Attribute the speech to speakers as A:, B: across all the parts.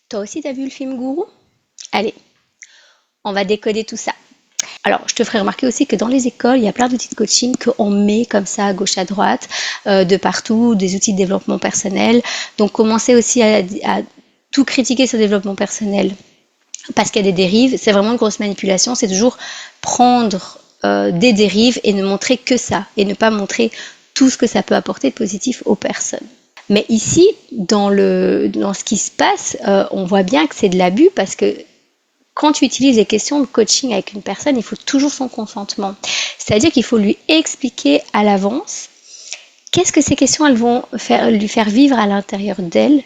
A: Toi aussi, t'as vu le film Gourou? Allez, on va décoder tout ça. Alors, je te ferai remarquer aussi que dans les écoles, il y a plein d'outils de coaching qu'on met comme ça à gauche à droite, de partout, des outils de développement personnel. Donc, commencer aussi à tout critiquer sur le développement personnel parce qu'il y a des dérives, c'est vraiment une grosse manipulation. C'est toujours prendre des dérives et ne montrer que ça et ne pas montrer tout ce que ça peut apporter de positif aux personnes. Mais ici, dans ce qui se passe, on voit bien que c'est de l'abus parce que quand tu utilises les questions de coaching avec une personne, il faut toujours son consentement. C'est-à-dire qu'il faut lui expliquer à l'avance qu'est-ce que ces questions elles vont lui faire vivre à l'intérieur d'elle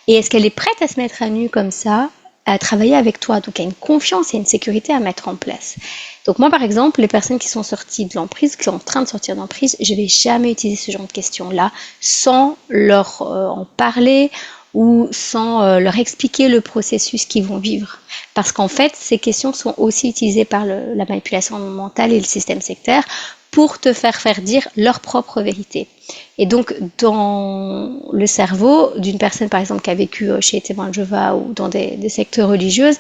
A: et est-ce qu'elle est prête à se mettre à nu comme ça, à travailler avec toi. Donc il y a une confiance et une sécurité à mettre en place. Donc moi par exemple, les personnes qui sont sorties de l'emprise, qui sont en train de sortir d'emprise, je ne vais jamais utiliser ce genre de questions-là sans leur en parler ou sans leur expliquer le processus qu'ils vont vivre. Parce qu'en fait, ces questions sont aussi utilisées par la manipulation mentale et le système sectaire pour te faire dire leur propre vérité. Et donc, dans le cerveau d'une personne, par exemple, qui a vécu chez les témoins de Jéhovah ou dans des sectes religieuses,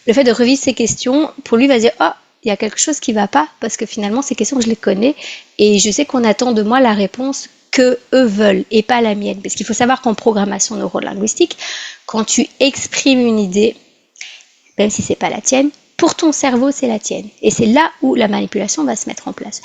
A: le fait de revivre ces questions, pour lui, va dire, oh, il y a quelque chose qui ne va pas, parce que finalement, ces questions, je les connais, et je sais qu'on attend de moi la réponse que eux veulent, et pas la mienne. Parce qu'il faut savoir qu'en programmation neurolinguistique, quand tu exprimes une idée, même si c'est pas la tienne, pour ton cerveau, c'est la tienne. Et c'est là où la manipulation va se mettre en place.